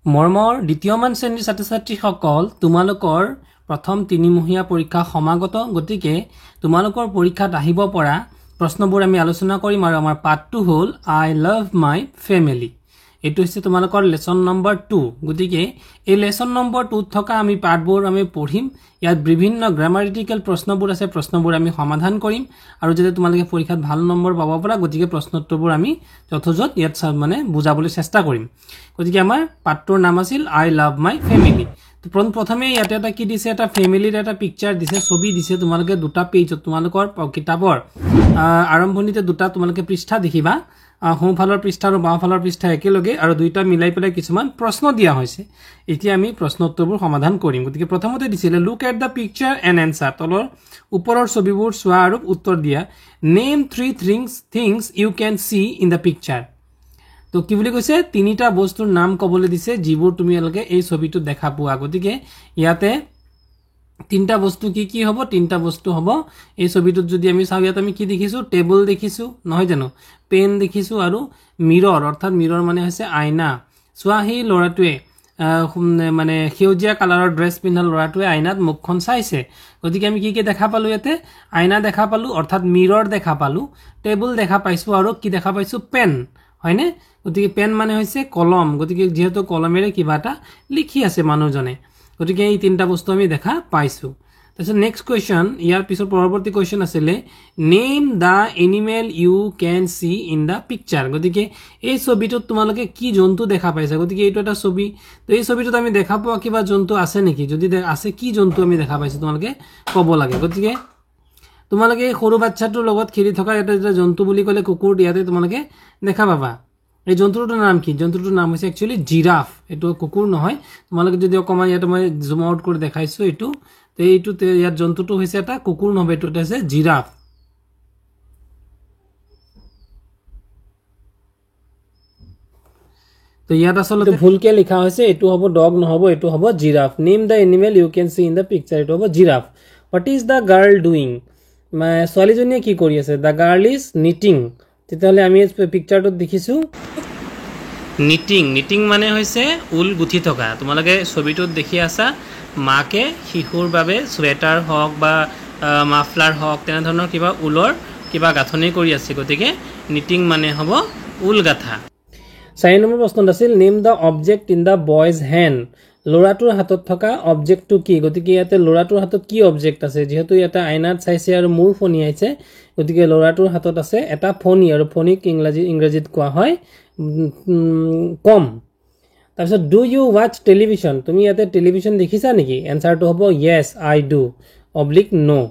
মৰমৰ দ্বিতীয়মান শ্ৰেণীৰ ছাত্ৰ-ছাত্ৰীসকল তোমালোকৰ প্ৰথম তিনিমহীয়া পৰীক্ষা সমাগত গতিকে তোমালোকৰ পৰীক্ষাত আহিব পৰা প্ৰশ্নবোৰ আমি আলোচনা কৰিম আৰু আমাৰ পাঠটো হ'ল আই লাভ মাই ফেমিলি এটো হৈছে তোমালোকৰ লেসন নম্বৰ 2 গতিকে এই লেসন নম্বৰ 2 থকা আমি পাঠবোৰ আমি পঢ়িম ইয়াত বিভিন্ন গ্ৰামাটিক্যাল প্ৰশ্নবোৰ আছে প্ৰশ্নবোৰ আমি সমাধান কৰিম আৰু যদি তোমালোকে পৰীক্ষাত ভাল নম্বৰ পাব পৰা গতিকে প্ৰশ্নোত্তৰবোৰ আমি যথোজত ইয়াত মানে বুজাবলৈ চেষ্টা কৰিম গতিকে আমাৰ পাঠটোৰ নাম আছিল আই লাভ মাই ফেমিলি তো প্ৰথমে ইয়াতে এটা কি দিছে এটা ফেমিলিৰ এটা পিকচাৰ দিছে ছবি দিছে তোমালোকে দুটা পেজত তোমালোকৰ কিতাপৰ আৰম্ভণিতে দুটা তোমালোকে পৃষ্ঠা দেখিবা হোমফালৰ পৃষ্ঠা আৰু বাওঁফালৰ পৃষ্ঠা একেলগে আৰু দুইটা মিলাই পেলাই কিছুমান প্ৰশ্ন দিয়া হৈছে এতিয়া আমি প্ৰশ্নোত্তৰবোৰ সমাধান কৰিম গতিকে প্ৰথমতে দিছিল look at the picture and answer তলৰ ওপৰৰ ছবিবোৰ চোৱা আৰু উত্তৰ দিয়া name 3 things you can see in the picture তো কি বুলি কৈছে তিনিটা বস্তুৰ নাম কবলৈ দিছে যিবোৰ তুমি এলকে এই ছবিটো দেখা পোৱা গতিকে ইয়াতে তিনটা বস্তু কি হ'ব তিনটা বস্তু হ'ব এই ছবিটোত যদি আমি চাও ইয়াত আমি কি দেখিছো টেবল দেখিছো নহয় জানো পেন দেখিছো আৰু মিৰৰ অৰ্থাৎ মিৰৰ মানে হৈছে আইনা সোৱা হি লৰাটোৱে মানে সেউজীয়া কালাৰৰ ড্ৰেছ পিন্ধা লৰাটোৱে আইনাত মুখখন চাইছে গতিকে আমি কি দেখা পালো ইয়াতে আইনা দেখা পালো অৰ্থাৎ মিৰৰ দেখা পালো টেবল দেখা পাইছো আৰু কি দেখা পাইছো পেন হয়নে গতিকে পেন মানে হৈছে কলম গতিকে যেহেতু কলমেৰে কিবাটা লিখি আছে মানুহজনে গতিকে এই তিনটা বস্তু আমি দেখা পাইছো তাৰপিছত নেক্সট কোৱেশ্চন ইয়াৰ পিছৰ পৰৱৰ্তী কোৱেশ্চন আছিল name the animal you can see in the picture গতিকে এই ছবিটোত তোমালোকে কি জন্তু দেখা পাইছা গতিকে এইটো এটা ছবি তো এই ছবিটোত আমি দেখা পোৱা কিবা জন্তু আছে নেকি যদি আছে কি জন্তু আমি দেখা পাইছো তোমালোকে ক'ব লাগে গতিকে তোমালোকে সৰু বাচ্চাটোৰ লগত খেলি থকা এটা জন্তু বুলি ক'লে কুকুৰ দিয়াতে তোমালোকে দেখা পাবা এই জন্তুটোৰ নাম কি জন্তুটোৰ নাম হৈছে একচুয়ালি জিৰাফ এটো কুকুৰ নহয় তোমালোকে যদি অকমান ইয়াতে মই জুম আউট কৰি দেখাইছো এটো তে এইটোতে ইয়াৰ জন্তুটো হৈছে এটা কুকুৰ নহয় এটো হৈছে জিৰাফ তো ইয়াত আসলে ভুলকে লিখা হৈছে এটো হ'ব ডগ নহব এটো হ'ব giraffe name the animal you can see in the picture এটো হ'ব giraffe what is the girl doing ছোৱালীজনীয়ে কি কৰি আছে দা গাৰ্ল ইজ নিটিং তেতিয়াহলে আমি এই পিকচাৰটো দেখিছো নিটিং মানে হৈছে উল গুঠি থকা তোমালোকে ছবিটোত দেখি আছা মাকে শিশুৰ বাবে সোৱেটাৰ হওক বা মাফলাৰ হওক তেনে ধৰণৰ কিবা উলৰ কিবা গাঁথনি কৰি আছে গতিকে নিটিং মানে হ'ব উল গাঁথা 4 নম্বৰ প্ৰশ্নটো আছিল name the object in the boy's hand লৰাটোৰ হাতত থকা অবজেক্টটো কি গতিকে ইয়াতে লৰাটোৰ হাতত কি অবজেক্ট আছে যেহেতু এটা আইনাত চাইছে আৰু মূৰ ফনি আছে গতিকে লৰাটোৰ হাতত আছে এটা ফনি আৰু ফনিক ইংৰাজীত কোৱা হয় কম তাৰপিছত ডু ইউ ওয়াচ টেলিভিশন তুমি ইয়াতে টেলিভিশন দেখিছা নেকি এনসাৰটো হ'ব ইয়েস আই ডু অবলিক নো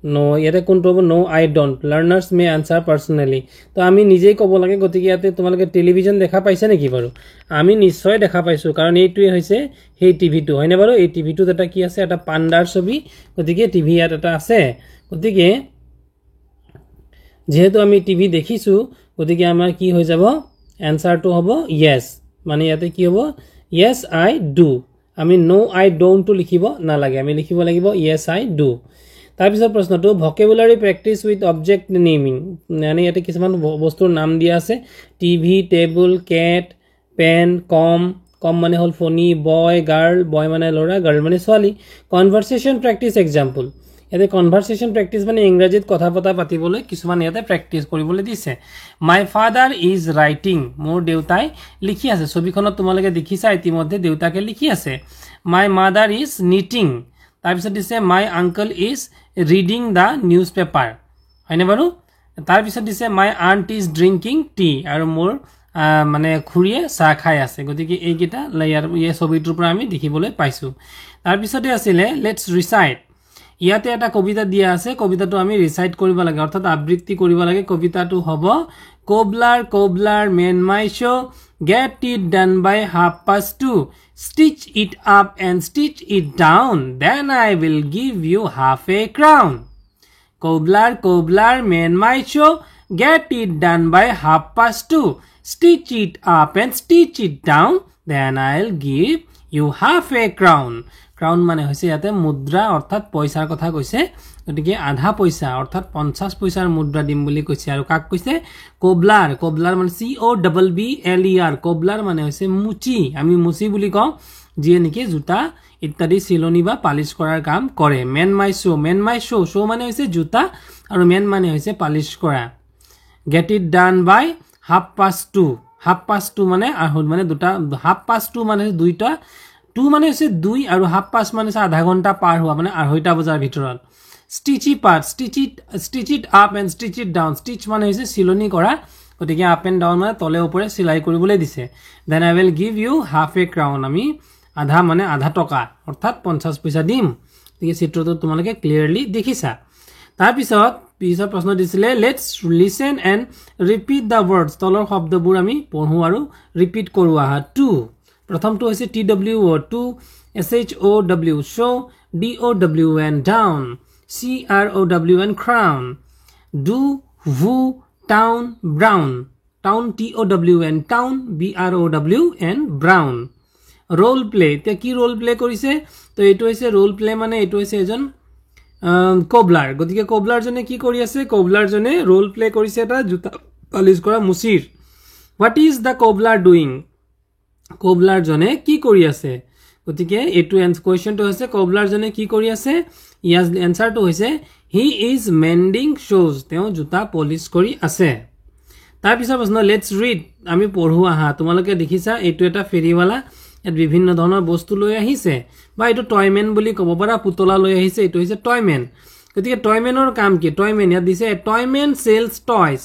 নো ইয়াতে কোনটো হ'ব নো আই ডোন্ট লাৰ্নাৰ্স মে আনসাৰ পাৰ্সোনালি তো আমি নিজেই ক'ব লাগে গতিকে ইয়াতে তোমালোকে টেলিভিশন দেখা পাইছা নেকি বাৰু আমি নিশ্চয় দেখা পাইছো কাৰণ এইটোৱে হৈছে সেই টিভিটো হয়নে বাৰু এই টিভিটোত এটা কি আছে এটা পাণ্ডাৰ ছবি গতিকে টিভি ইয়াত এটা আছে গতিকে যেহেতু আমি টিভি দেখিছো গতিকে আমাৰ কি হৈ যাব এনসাৰটো হ'ব ইয়েস মানে ইয়াতে কি হ'ব ইয়েস আই ডু আমি নো আই ডোন্ট টু লিখিব না লাগে আমি লিখিব লাগিব ইয়েস আই ডু তাৰ পিছৰ প্ৰশ্নটো vocabulary practice with object naming মানে ইয়াতে কিছুমান বস্তুৰ নাম দিয়া আছে টিভি টেবুল কেট পেন কম মানে হল ফনি বয় গাৰ্ল বয় মানে লৰা গাৰ্ল মানে ছোৱালী কনভাৰসেশন প্ৰেক্টিস এক্সাম্পল ইয়াতে কনভাৰসেশন প্ৰেক্টিস মানে ইংৰাজীত কথা পতা পাতিবলৈ কিছুমান ইয়াতে প্ৰেক্টিস কৰিবলৈ দিছে মাই ফাদাৰ ইজ ৰাইটিং মোৰ দেউতাই লিখি আছে ছবিখনত তোমালোকে দেখিছা ইতিমধ্যে দেউতাকে লিখি আছে মাই মাদাৰ ইজ নিটিং তাৰপিছত দিছে my uncle is reading the newspaper হয়নে বাৰু তাৰপিছত দিছে my aunt is drinking tea আৰু মোৰ মানে খুৰীয়ে চাহ খাই আছে গতিকে এইকেইটা এই ছবিটোৰ পৰা আমি দেখিবলৈ পাইছো তাৰপিছতে আছিল লেটস ৰিচাইট ইয়াতে এটা কবিতা দিয়া আছে কবিতাটো আমি ৰিচাইট কৰিব লাগে অৰ্থাৎ আবৃত্তি কৰিব লাগে কবিতাটো হ'ব cobbler mend my shoe get it done by 2:30 stitch it up and stitch it down then I will give you half a crown cobbler mend my shoe get it done by 2:30 stitch it up and stitch it down then I'll give you half a crown crown মানে হৈছে ইয়াতে মুদ্ৰা অৰ্থাৎ পইচাৰ কথা কৈছে গতিকে আধা পইচা অৰ্থাৎ 50 পইচাৰ মুদ্ৰা দিম বুলি কৈছে আৰু কাক কৈছে কোবলাৰ কোবলাৰ মানে COBBLER কোবলাৰ মানে হৈছে মুচি আমি মুচি বুলি কওঁ যিয়ে নেকি জোতা ইত্যাদি চিলনি বা পালিশ কৰাৰ কাম কৰে মেন মাই শো শো মানে হৈছে জোতা আৰু মেন মানে হৈছে পালিশ কৰা get it done by 2:30 মানে আহুল মানে দুটা 2:30 মানে দুইটা 2 মানে হৈছে 2 আৰু 2:30 মানে আধা ঘন্টা পাৰ হোৱা মানে 2:30 বজাৰ ভিতৰত stitch it up and stitch it down stitch মানে হৈছে চিলনি কৰা গতিকে up and down মানে তলে ওপৰে সিলাই কৰিবলৈ দিছে then I will give you half a crown আমি আধা মানে আধা টকা অৰ্থাৎ 50 পইচা দিম ঠিক আছে চিত্ৰটো তোমালোকে ক্লিয়াৰলি দেখিছা তাৰ পিছত প্ৰশ্ন দিছিলে let's listen and repeat the words তলৰ শব্দবোৰ আমি পঢ়ো আৰু ৰিপিট কৰো আহা to প্ৰথমটো হৈছে TWO to SHOW show DOWN down CROWN crown do who town brown town TOWN town BROWN brown role play তে কি role play কৰিছে তো এটো হৈছে role play মানে এটো হৈছে এজন কোবলাৰ গতিকে কোবলাৰ জনে কি কৰি আছে কোবলাৰ জনে role play কৰিছে এটা জুতা পালিশ কৰা মুচিৰ what is the cobbler doing কোবলাৰ জনে কি কৰি আছে গতিকে এটো কোৱেশ্চনটো হৈছে কোবলাৰ জনে কি কৰি আছে ইয়াৰ এনসাৰটো হৈছে he is mending shoes তেওঁ জুতা পলিশ কৰি আছে তাৰ পিছৰ প্ৰশ্ন let's read আমি পঢ়ো আহা তোমালোকে দেখিছা এটো এটা ফেৰিৱালা এত বিভিন্ন ধৰণৰ বস্তু লৈ আহিছে বা এটো টয়মেন বুলি ক'ব পাৰা পুতলা লৈ আহিছে এটো হৈছে টয়মেন গতিকে টয়মেনৰ কাম কি টয়মেন ইয়াত দিছে টয়মেন সেলস টয়স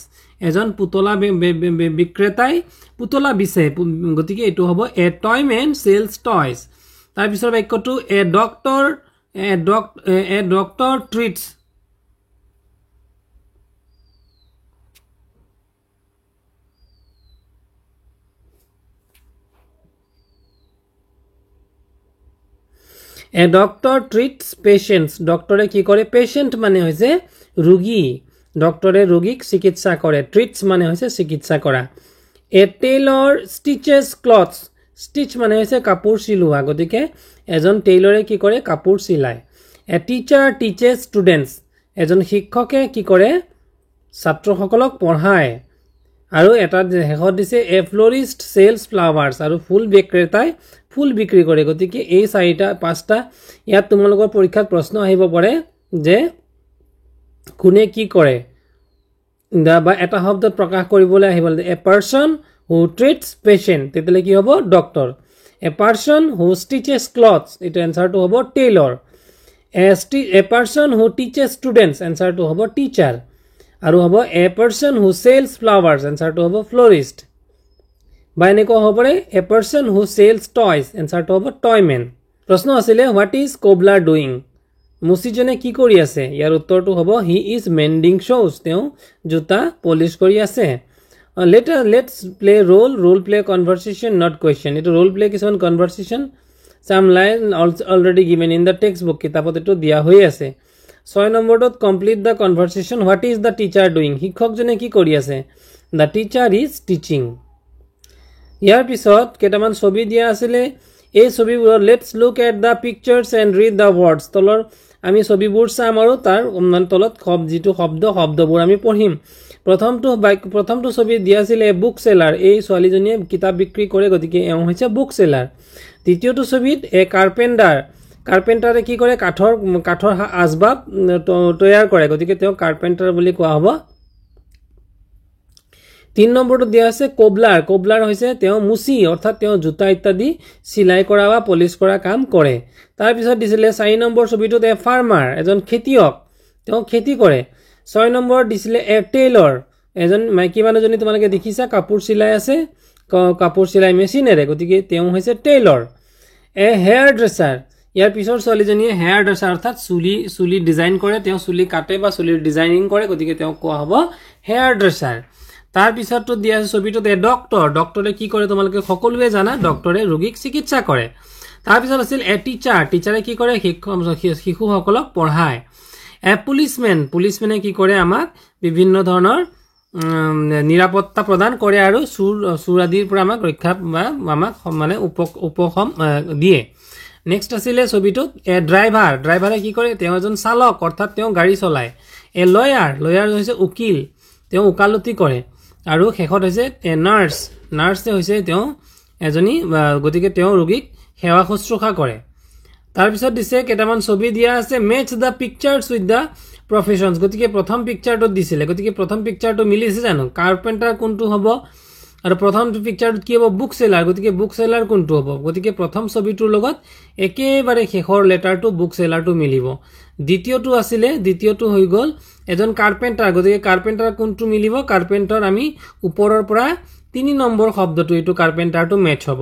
এজন পুতলা বিক্ৰেতাই পুতলা বিছে গতিকে এটো হ'ব এ টয়মেন সেলস টয়স তাৰ পিছৰ বাক্যটো এ doctor ট্ৰিটস A doctor treats patients. Doctore ki kore patient mane hoise rogi. Doctore rogik chikitsa kore. Treats mane hoise chikitsa kora. A tailor stitches clothes. Stitch mane hoise kapur silua. Gotike ejon tailore ki kore kapur silai. A teacher teaches students. Ejon shikhoke ki kore ছাত্র সকলক পঢ়ায় আৰু এটা হেকত দিছে এ ফ্লোৰিস্ট sales ফ্লাৱাৰ্স আৰু ফুল বিক্ৰেতাই ফুল বিক্ৰী কৰে গতিকে এই চাৰিটা পাঁচটা ইয়াত তোমালোকৰ পৰীক্ষাত প্ৰশ্ন আহিব পাৰে যে কোনে কি কৰে বা এটা শব্দত প্ৰকাশ কৰিবলৈ আহিব এ পাৰসন হু ট্ৰিটস পেশেন্ট তেতলে কি হ'ব doctor a person who stitches clothes এটা আনসাৰটো হ'ব tailor a person who teaches students আনসাৰটো হ'ব টিচাৰ আৰু হ'ব এ পাৰসন হু সেলস ফ্লাৱাৰ্স আনসাৰটো হ'ব ফ্লোৰিস্ট বা এনেকৈ হ'ব পাৰে এ পাৰসন হু সেলস টয়স আনসাৰটো হ'ব টয়মেন প্ৰশ্ন আছিল হোৱাট ইজ কোবলাৰ ডুইং মুচিজনে কি কৰি আছে ইয়াৰ উত্তৰটো হ'ব হি ইজ মেন্ডিং শোজ তেওঁ জুতা পলিশ কৰি আছে let's play role play conversation not question এটো ৰোল প্লে কিছুমান conversation some line already given in the textbook কিতাপত এটো দিয়া হৈ আছে 6 নম্বৰটোত complete the conversation what is the teacher doing শিক্ষকজনে কি কৰি আছে দা টিচাৰ ইজ টিচিং ইয়াৰ পিছত কেটামান ছবি দিয়া আছিল এই ছবিবোৰ let's look at the pictures and read the words তলৰ আমি ছবিবোৰ চাম আৰু তাৰ তলত যিটো শব্দবোৰ আমি পঢ়িম প্ৰথমটো ছবি দিয়া আছিল এ বুক সেলাৰ এই ছোৱালীজনীয়ে কিতাপ বিক্ৰী কৰে গতিকে এওঁ হৈছে বুক সেলাৰ দ্বিতীয়টো ছবিত এ কাৰ্পেণ্টাৰে কি কৰে কাঠৰ আজবাব তৈয়াৰ কৰে গতিকে তেওঁ কাৰ্পেণ্টাৰ বুলি কোৱা হ'ব 3 নম্বৰটো দিয়া আছে কোবলাৰ হৈছে তেওঁ মুচি অৰ্থাৎ তেওঁ জুতা ইত্যাদি সিলাই কৰা বা পলিশ কৰা কাম কৰে তাৰ পিছত দিছিলে 4 নম্বৰ ছবিটোত এ ফাৰ্মাৰ এজন খেতিয়ক তেওঁ খেতি কৰে 6 নম্বৰ দিছিলে এ টেইলৰ এজন মাইকী মানুহজনী তোমালোকে দেখিছা কাপোৰ সিলাই আছে কাপোৰ সিলাই মেচিনেৰে গতিকে তেওঁ হৈছে টেইলৰ এ হেয়াৰ ড্ৰেছাৰ ইয়াৰ পিছৰ ছোৱালীজনীয়ে হেয়াৰ ড্ৰেছাৰ অৰ্থাৎ চুলি ডিজাইন কৰে তেওঁ চুলি কাটে বা চুলিৰ ডিজাইনিং কৰে গতিকে তেওঁ কোৱা হ'ব হেয়াৰ ড্ৰেছাৰ তাৰ পিছতো দিয়া আছে ছবিটোত এ ডক্টৰে কি কৰে তোমালোকে সকলোৱে জানা ডক্টৰে ৰোগীক চিকিৎসা কৰে তাৰ পিছত আছিল এ টিচাৰে কি কৰে শিশুসকলক পঢ়ায় এ পুলিচমেনে কি কৰে আমাক বিভিন্ন ধৰণৰ নিৰাপত্তা প্ৰদান কৰে আৰু চুৰ আদিৰ পৰা আমাক ৰক্ষা বা আমাক মানে উপশম দিয়ে নেক্সট আছিলে ছবিটোত এ ড্ৰাইভাৰ ড্ৰাইভাৰে কি কৰে তেওঁ এজন চালক অৰ্থাৎ তেওঁ গাড়ী চলায় এ লয়াৰ লয়াৰ হৈছে উকিল তেওঁ উকালতি কৰে আৰু শেষত হৈছে এ নাৰ্ছ নাৰ্ছে হৈছে তেওঁ এজনী গতিকে তেওঁ ৰোগীক সেৱা শুশ্ৰূষা কৰে তাৰ পিছত দিছে কেইটামান ছবি দিয়া আছে match the pictures with the professions গতিকে প্ৰথম পিকচাৰটোত দিছিলে গতিকে প্ৰথম পিকচাৰটো মিলিছে জানো কাৰ্পেণ্টাৰ কোনটো হ'ব আৰু প্ৰথম পিকচাৰটোত কি হ'ব বুক সেলাৰ গতিকে বুক সেলাৰ কোনটো হ'ব গতিকে প্ৰথম ছবিটোৰ লগত একেবাৰে শেষৰ লেটাৰটো বুক সেলাৰটো মিলিব দ্বিতীয়টো হৈ গ'ল এজন কাৰ্পেণ্টাৰ গতিকে কাৰ্পেণ্টাৰ কোনটো মিলিব কাৰ্পেণ্টাৰ আমি ওপৰৰ পৰা 3 নম্বৰ শব্দটো এইটো কাৰ্পেণ্টাৰটো মেচ হ'ব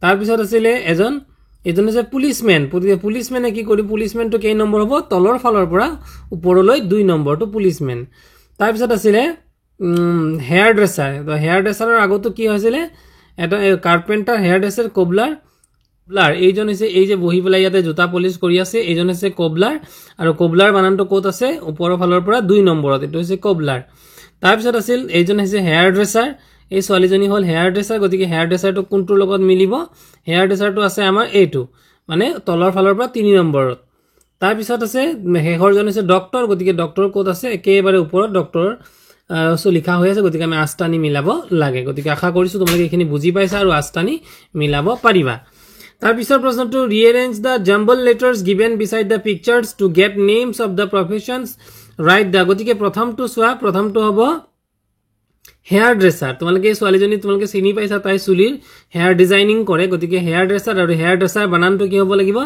তাৰ পিছত আছিলে এজন হৈছে পুলিচমেন পুলিচমেনে কি কৰি পুলিচমেনটো কেই নম্বৰ হ'ব তলৰ ফালৰ পৰা ওপৰলৈ 2 নম্বৰটো পুলিচমেন তাৰ পিছত আছিলে হেয়াৰ ড্ৰেছাৰৰ আগতো কি হৈছিলে এটা কাৰ্পেণ্টাৰ হেয়াৰ ড্ৰেছাৰ কোবলাৰ এইজন হৈছে এই যে বহি পেলাই ইয়াতে জোতা পলিশ কৰি আছে এইজন হৈছে কোবলাৰ আৰু কোবলাৰ বানানটো ক'ত আছে ওপৰৰ ফালৰ পৰা 2 নম্বৰত এইটো হৈছে কোবলাৰ তাৰ পিছত আছিল এইজন হৈছে হেয়াৰ ড্ৰেছাৰ এই ছোৱালীজনী হ'ল হেয়াৰ ড্ৰেছাৰ গতিকে হেয়াৰ ড্ৰেছাৰটো কোনটোৰ লগত মিলিব হেয়াৰ ড্ৰেছাৰটো আছে আমাৰ এইটো মানে তলৰ ফালৰ পৰা 3 নম্বৰত তাৰ পিছত আছে শেষৰজন হৈছে ডক্টৰ গতিকে ডক্টৰ ক'ত আছে একেবাৰে ওপৰত ডক্টৰ লিখা হৈ আছে গতিকে আমি আস্তানি মিলাব লাগে গতিকে আশা কৰিছো তোমালোকে এইখিনি বুজি পাইছা আৰু আস্তানি মিলাব পাৰিবা তাৰ পিছৰ প্ৰশ্নটো rearrange the jumble letters given beside the pictures to get names of the professions write the গতিকে প্ৰথমটো চোৱা প্ৰথমটো হ'ব হেয়াৰ ড্ৰেছাৰ তোমালোকে ছোৱালীজনী তোমালোকে চিনি পাইছা তাই চুলিৰ হেয়াৰ ডিজাইনিং কৰে গতিকে হেয়াৰ ড্ৰেছাৰ আৰু হেয়াৰ ড্ৰেছাৰ বানানটো কি হ'ব লাগিব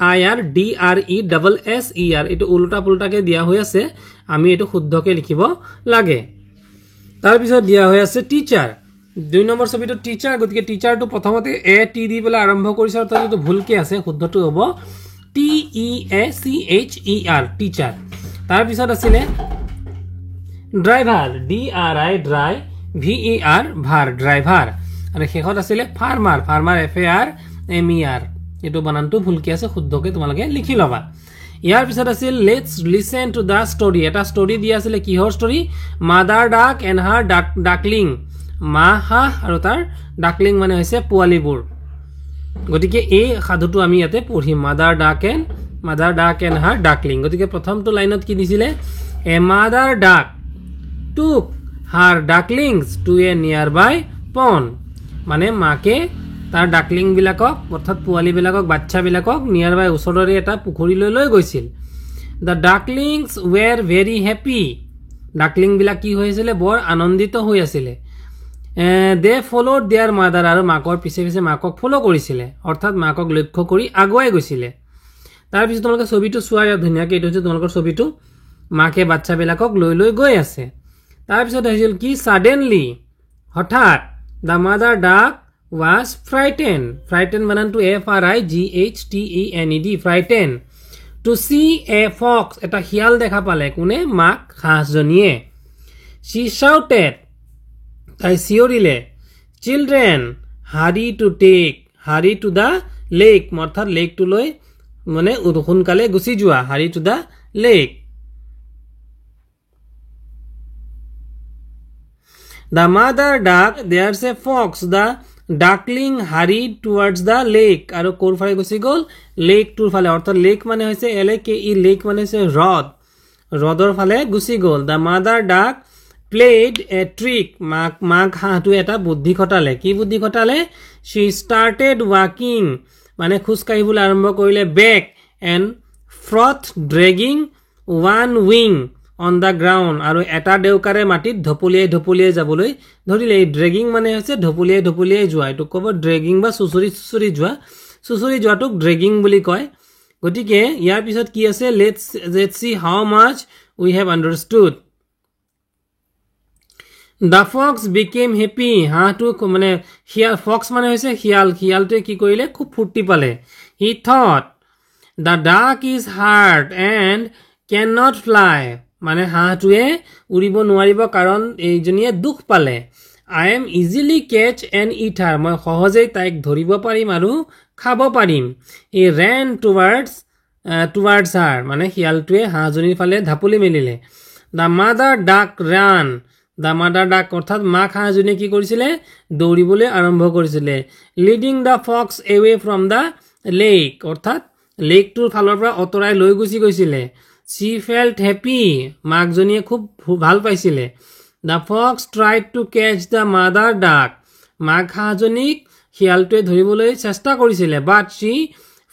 HAIRDRESSER এইটো উল্টা পুল্টাকে দিয়া হৈ আছে আমি এইটো শুদ্ধকে লিখিব লাগে তাৰ পিছত দিয়া হৈ আছে টিচাৰ 2 নম্বৰ ছবিটো টিচাৰ গতিকে টিচাৰটো প্ৰথমতে এ টি দি পেলাই আৰম্ভ কৰিছে আৰু তাতো ভুলকে আছে শুদ্ধটো হ'ব TEACHER টিচাৰ তাৰ পিছত আছিলে ড্ৰাইভাৰ DRI ড্ৰাই VER ভাৰ ড্ৰাইভাৰ আৰু শেষত আছিলে ফাৰ্মাৰ FARMER এইটো বানানটো ভুলকে আছে শুদ্ধকে তোমালোকে লিখি লবা ইয়াৰ পিছত আছিল let's listen to the story এটা ষ্টৰী দিয়া আছিল কিহৰ ষ্টৰী মাদাৰ ডাক এণ্ড হাৰ ডাকলিং মা হাঁহ আৰু তাৰ ডাকলিং মানে হৈছে পোৱালিবোৰ গতিকে এই সাধুটো আমি ইয়াতে পঢ়িম মাদাৰ ডাক এণ্ড হাৰ ডাকলিং গতিকে প্ৰথমটো লাইনত কি দিছিলে এ মাদাৰ ডাক took her ducklings to a nearby pond মানে মাকে তাৰ ডাকলিং বিলাকক অৰ্থাৎ পোৱালি বিলাকক বাচ্চা বিলাকক নিয়াৰবাই ওচৰৰে এটা পুখুৰীলৈ লৈ গৈছিল the ducklings were very happy duckling বিলাক কি হৈছিল বৰ আনন্দিত হৈ আছিল they followed their mother আৰু মাকৰ পিছে পিছে মাকক ফলো কৰিছিল অৰ্থাৎ মাকক লক্ষ্য কৰি আগুৱাই গৈছিল তাৰ পিছত তোমালোকে ছবিটো চোৱা ধুনীয়াকৈ এইটো হৈছে তোমালোকৰ ছবিটো মাকে বাচ্চা বিলাকক লৈ গৈ আছে তাৰ পিছত হৈছিল কি সাডেনলি হঠাৎ দা মাদাৰ ডাক was frightened বানানটো FRIGHTENED frightened to see a fox এটা শিয়াল দেখা পালে কোনে মাক হাঁহজনীয়ে she shouted তাই চিঞৰিলে children hurry to the lake অৰ্থাৎ লেকটো লৈ মানে সোনকালে গুচি যোৱা hurry to the lake The mother duck, there's a fox. The duckling hurried towards the lake. আৰু কোৰ ফালে গুচি গ'ল লেক টোৰ ফালে অৰ্থাৎ লেক মানে হৈছে LAKE লেক মানে হৈছে হ্ৰদৰ ফালে গুচি গ'ল The mother duck played a trick. মাক হাঁহটো এটা বুদ্ধি খটালে কি বুদ্ধি খটালে She started walking মানে খোজ কাঢ়িবলৈ আৰম্ভ কৰিলে back and forth dragging one wing on the ground আৰু এটা দেউকাৰে মাটিত ধপলিয়াই যাবলৈ ধৰিলে এই ড্ৰেগিং মানে হৈছে ধপলিয়াই যোৱা এইটো ক'ব ড্ৰেগিং বা চুচুৰি যোৱাটোক ড্ৰেগিং বুলি কয় গতিকে ইয়াৰ পিছত কি আছে let's see how much we have understood the fox became happy হাঁহটো মানে fox মানে হৈছে শিয়ালটোৱে কি কৰিলে খুব ফূৰ্তি পালে he thought the duck is hurt and cannot fly মানে হাঁহটোৱে উৰিব নোৱাৰিব কাৰণ এইজনীয়ে দুখ পালে I am easily catch and eat her মই সহজেই তাইক ধৰিব পাৰিম আৰু খাব পাৰিম he ran towards her মানে শিয়ালটোৱে হাঁহজনীৰ ফালে ঢাপলি মেলিলে the mother duck ran the mother duck অৰ্থাৎ মাক হাঁহজনীয়ে কি কৰিছিলে দৌৰিবলৈ আৰম্ভ কৰিছিলে leading the fox away from the lake অৰ্থাৎ লেকটোৰ ফালৰ পৰা অতৰাই লৈ গুচি গৈছিলে she felt happy মাকজনীয়ে খুব ভাল পাইছিলে the fox tried to catch the mother duck মাক হাঁহজনীক শিয়ালটোৱে ধৰিবলৈ চেষ্টা কৰিছিলে but she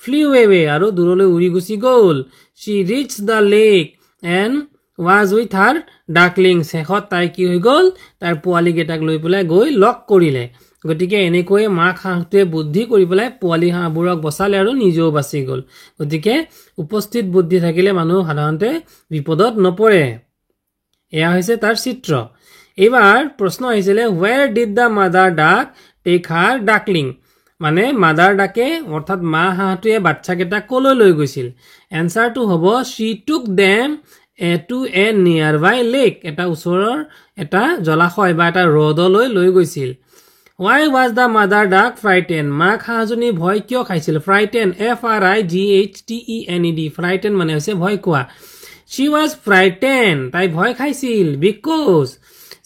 flew away আৰু দূৰলৈ উৰি গুচি গ'ল she reached the lake and was with her ducklings শেষত তাই কি হৈ গ'ল তাৰ পোৱালীকেইটাক লৈ পেলাই গৈ লক কৰিলে গতিকে এনেকৈ মাক হাঁহটোৱে বুদ্ধি কৰি পেলাই পোৱালী হাঁহবোৰক বচালে আৰু নিজেও বাচি গ'ল গতিকে উপস্থিত বুদ্ধি থাকিলে মানুহ সাধাৰণতে বিপদত নপৰে এয়া হৈছে তাৰ চিত্ৰ এবাৰ প্ৰশ্ন আহিছিলে where did the mother duck take her duckling মানে মাদাৰ ডাকে অৰ্থাৎ মা হাঁহটোৱে বাচ্চাকেইটা কলৈ লৈ গৈছিল এনসাৰটো হ'ব she took them to a nearby lake এটা ওচৰৰ এটা জলাশয় বা এটা হ্ৰদলৈ লৈ গৈছিল why was the mother duck frightened মাক হাঁহজনী ভয় কিয় খাইছিল frightened frightened frightened মানে হৈছে ভয় খোৱা she was frightened তাই ভয় খাইছিল because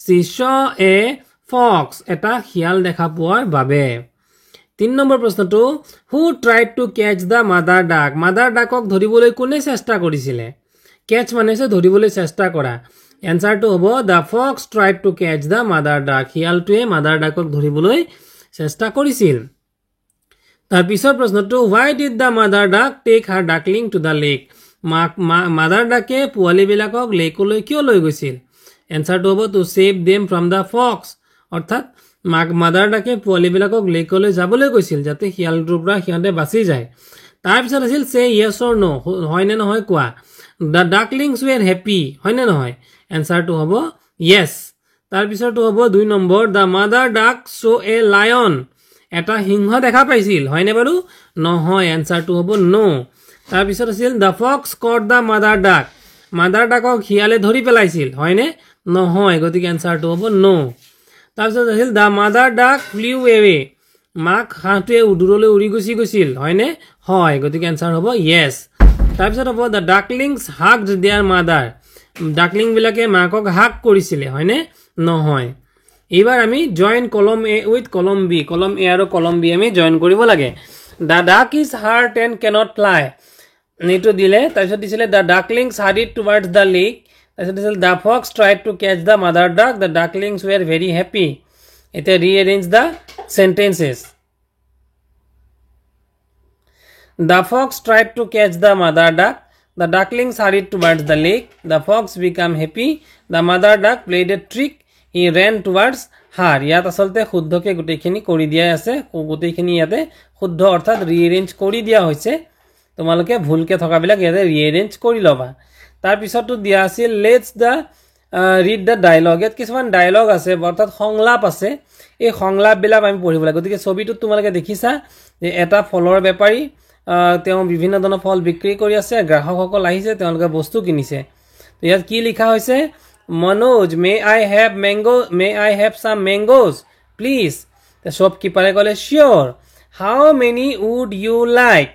she saw a fox এটা শিয়াল দেখা পোৱাৰ বাবে 3 নম্বৰ প্ৰশ্নটো who tried to catch the mother duck mother duckক ধৰিবলৈ কোনে চেষ্টা কৰিছিলে catch মানে হৈছে ধৰিবলৈ চেষ্টা কৰা এনসাৰটো হ'ব the fox tried to catch the mother duck শিয়ালটোৱে mother duckক ধৰিবলৈ চেষ্টা কৰিছিল তাৰ পিছৰ প্ৰশ্নটো why did the mother duck take her duckling to the lake mother duckে পোৱালীবিলাকক লেকলৈ কিয় লৈ গৈছিল এনসাৰটো হ'ব to save them from the fox অৰ্থাৎ mother duckে পোৱালীবিলাকক লেকলৈ যাবলৈ কৈছিল যাতে শিয়ালটোৰ পৰা সিহঁতে বাচি যায় তাৰ পিছত আছিল say yes or no হয় নে নহয় কোৱা the ducklings were happy হয় নে নহয় এনসাৰটো হ'ব yes তাৰ পিছৰটো হ'ব 2 number the mother duck saw a lion এটা সিংহ দেখা পাইছিল হয় নে বাৰু নহয় এনসাৰটো হ'ব no তাৰ পিছত আছিল the fox caught the mother duckক শিয়ালে ধৰি পেলাইছিল হয় নে নহয় গতিকে এনসাৰটো হ'ব no তাৰ পিছত আছিল the mother duck flew away মাক হাঁহটোৱে দূৰলৈ উৰি গুচি গৈছিল হয় নে হয় গতিকে এনসাৰ হ'ব yes তাৰ পিছত হ'ব the ducklings hugged their mother duckling বিলাকে মাকক হাগ কৰিছিলে হয় নে নহয় এবাৰ আমি জয়েন কলম A উইথ কলম B কলম A আৰু কলম B আমি জয়েন কৰিব লাগে the duck is hurt and cannot fly নেটো দিলে তাৰ পিছত দিছিলে the ducklings hurried towards the lake তাৰ পিছত দিছিল the fox tried to catch the mother duck the ducklings were very happy এটা rearrange the sentences the fox tried to catch the mother duck the ducklings hurried towards the lake the fox became happy the mother duck played a trick he ran towards her ইয়াত আসলতে শুদ্ধকে গুটেখিনি কৰি দিয়া আছে গুটেখিনি ইয়াতে শুদ্ধ অৰ্থাৎ ৰিএৰেঞ্জ কৰি দিয়া হৈছে তোমালোকে ভুলকে থকাবিলাক ইয়াতে ৰিএৰেঞ্জ কৰি লবা তাৰ পিছতো দিয়া আছিল let's the read the dialogue ইয়াত কিছুমান ডায়লগ আছে অৰ্থাৎ সংলাপ আছে এই সংলাপবিলাক আমি পঢ়িব লাগে গতিকে ছবিটো তোমালোকে দেখিছা যে এটা ফলৰ বেপাৰী তেওঁ বিভিন্ন ধৰণৰ ফল বিক্ৰী কৰি আছে গ্ৰাহকসকল আহিছে তেওঁলোকে বস্তু কিনিছে তো ইয়াত কি লিখা হৈছে Manoj may I have some mangoes please the shopkeeper কলে sure how many would you like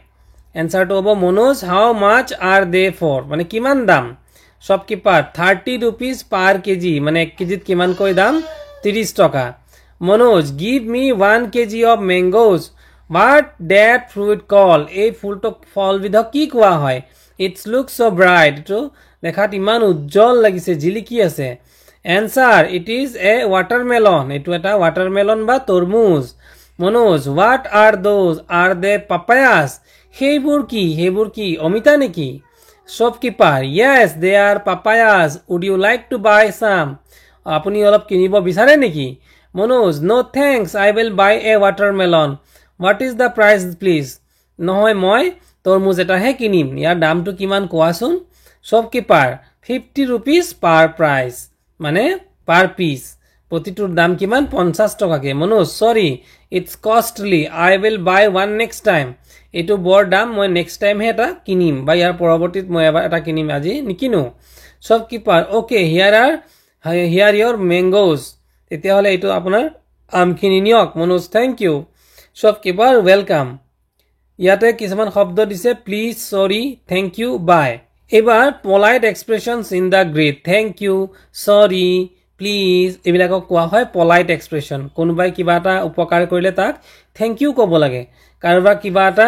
answer to hobo Manoj how much are they for মানে কিমান দাম shopkeeper 30 rupees per kg মানে 1 কেজিত কিমান কই দাম 30 টাকা Manoj give me 1 kg of mangoes what that fruit call এই ফুলটো ফল বিধক কি কোৱা হয় it looks so bright to দেখাত ইমান উজ্জ্বল লাগিছে জিলিকি আছে answer it is a watermelon এটো এটা watermelon বা তৰমুজ Manoj what are those are they papayas হেইবোৰ কি অমিতা নেকি shopkeeper yes they are papayas would you like to buy some আপুনি অলপ কিনিব বিচাৰে নেকি Manoj no thanks I will buy a watermelon what is the price please নহয় মই তৰমুজ এটা হে কিনিম ইয়াৰ দামটো কিমান কোৱাচোন shopkeeper 50 rupees per price মানে per piece প্ৰতিটোৰ দাম কিমান 50 টকাকে Manoj sorry it's costly I will buy one next time এটো বৰ দাম মই নেক্সট টাইম হে এটা কিনিম বা ইয়াৰ পৰৱৰ্তীত মই এটা কিনিম আজি নিকিনো shopkeeper okay here your mangoes তেতিয়া হলে এটো আপোনাৰ আমখিনি নিয়ক Manoj thank you shopkeeper welcome ইয়াতে কিছুমান শব্দ দিছে প্লিজ সৰি থ্যাংক ইউ বাই এবাৰ polite expressions in the grid thank you sorry please এবিলাকক কোৱা হয় polite expression কোনোবাই কিবা এটা উপকাৰ কৰিলে তাক thank you ক'ব লাগে কাৰোবাক কিবা এটা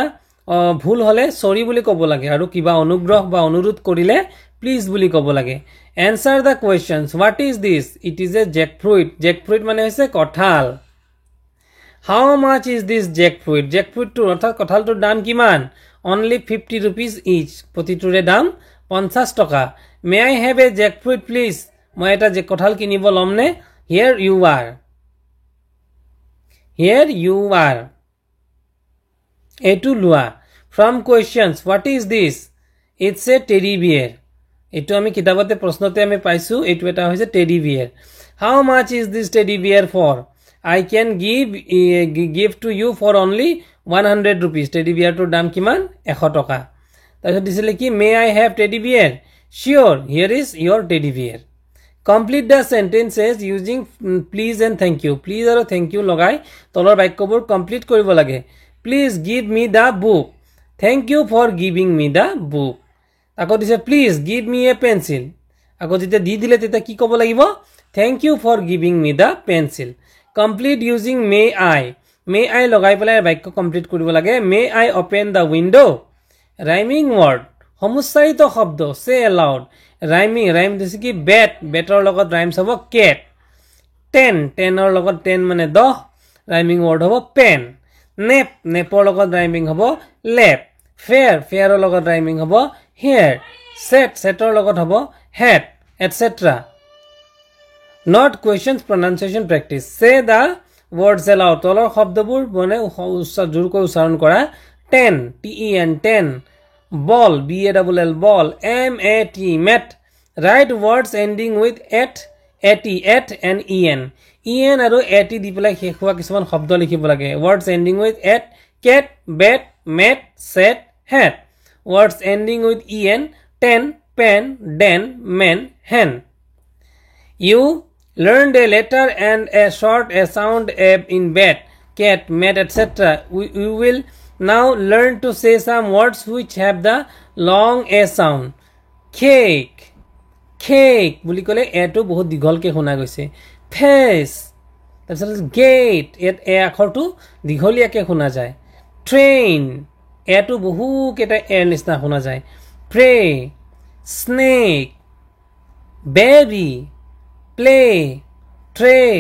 ভুল হলে সৰি বুলি ক'ব লাগে আৰু কিবা অনুগ্ৰহ বা অনুৰোধ কৰিলে প্লিজ বুলি ক'ব লাগে answer the questions what is this it is a jackfruit jackfruit মানে হৈছে কঁঠাল how much is this jackfruit jackfruit to অৰ্থাৎ কঁঠালটোৰ দাম কিমান only 50 rupees each প্ৰতিটোৰে দাম 50 টকা may I have a jackfruit please মই এটা যে কঁঠাল কিনিব লমনে here you are এটু লুয়া from questions what is this it's a teddy bear এটু আমি কিতাবতে প্ৰশ্নতে আমি পাইছো এটু এটা হৈছে teddy bear how much is this teddy bear for I can give to you for only 100 rupees teddy bear টোৰ দাম কিমান 100 টকা তাৰপিছত দিছিলে কি may I have teddy bear sure here is your teddy bear complete the sentences using please and thank you please আৰু thank you লগাই তলৰ বাক্যবোৰ কমপ্লিট কৰিব লাগে please give me the book thank you for giving me the book আকৌ দিছে please give me a pencil আকৌ যেতিয়া দি দিলে তেতিয়া কি ক'ব লাগিব thank you for giving me the pencil complete using may I লগাই পেলাই বাক্য কমপ্লিট কৰিব লাগে may I open the window rhyming word সমুচ্চাৰিত শব্দ say aloud rhyme দিছে কি বেটৰ লগত rhymes হ'ব cat 10 ৰ লগত 10 মানে 10 rhyming word হ'ব pen nepৰ লগত rhyming হ'ব lap fair ৰ লগত rhyming হ'ব hair setৰ লগত হ'ব hat etc not questions pronunciation practice say the words aloud তলৰ শব্দবোৰ মানে জোৰকৈ উচ্চাৰণ কৰা 10 ten ball ball mat mat write words ending with at and en আৰু at দি পেলাই শেষ হোৱা কিছুমান শব্দ লিখিব লাগে words ending with at cat bat mat set hat words ending with en ten pen den man hen you learned a letter and a short a sound in bed cat mat etc we will now learn to say some words which have the long a sound cake বুলি ক'লে এটো বহুত দীঘলকে শুনা গৈছে face তাৰপিছত gate এ আখৰটো দীঘলীয়াকে শুনা যায় train এটো বহু কেটা এ নিচিনা শুনা যায় pray snake baby play tray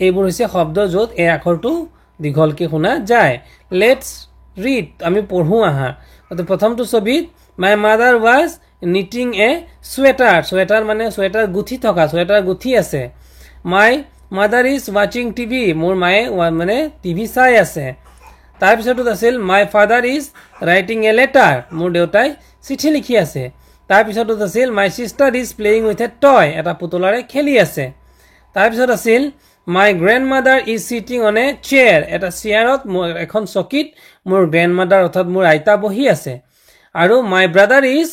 এইবোৰ হৈছে শব্দ য'ত এ আখৰটো দীঘলকে শুনা যায় let's read আমি পঢ়ো আহা প্ৰথমটো ছবিত my mother was knitting a sweater মানে sweater গুঠি আছে my mother is watching TV মোৰ মায়ে মানে টিভি চাই আছে তাৰ পিছতো আছিল my father is writing a letter মোৰ দেউতাই চিঠি লিখি আছে তাৰ পিছতো আছিল my sister is playing with a toy এটা পুতলাৰে খেলি আছে তাৰ পিছত আছিল my grandmother is sitting on a chair এটা চেয়াৰত এখন চকীত মোৰ grandmother অৰ্থাৎ মোৰ আইতা বহি আছে আৰু my brother is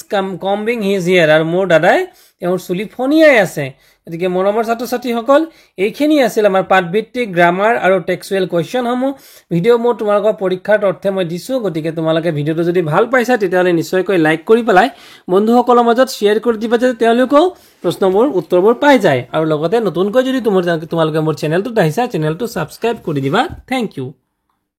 combing his hair আৰু মোৰ দাদাই তেওঁৰ চুলি ফনিয়াই আছে এদিকে মৰমৰ ছাত্ৰ-ছাত্ৰীসকল এইখিনি আছিল আমাৰ পাঠভিত্তিক গ্ৰামাৰ আৰু টেক্সচুৱেল কোৱেশ্চনসমূহ ভিডিঅ' মই তোমালোকৰ পৰীক্ষাৰ অৰ্থে মই দিছো গতিকে তোমালোকে ভিডিঅ'টো যদি ভাল পাইছা তেতিয়াহ'লে নিশ্চয়কৈ লাইক কৰি পেলাই বন্ধুসকলৰ মাজত শ্বেয়াৰ কৰি দিবা যাতে তেওঁলোকেও প্ৰশ্নবোৰ উত্তৰবোৰ পাই যায় আৰু লগতে নতুনকৈ যদি তোমালোকে মোৰ চেনেলটোত আহিছা চেনেলটো সাবস্ক্ৰাইব কৰি দিবা থ্যাংক ইউ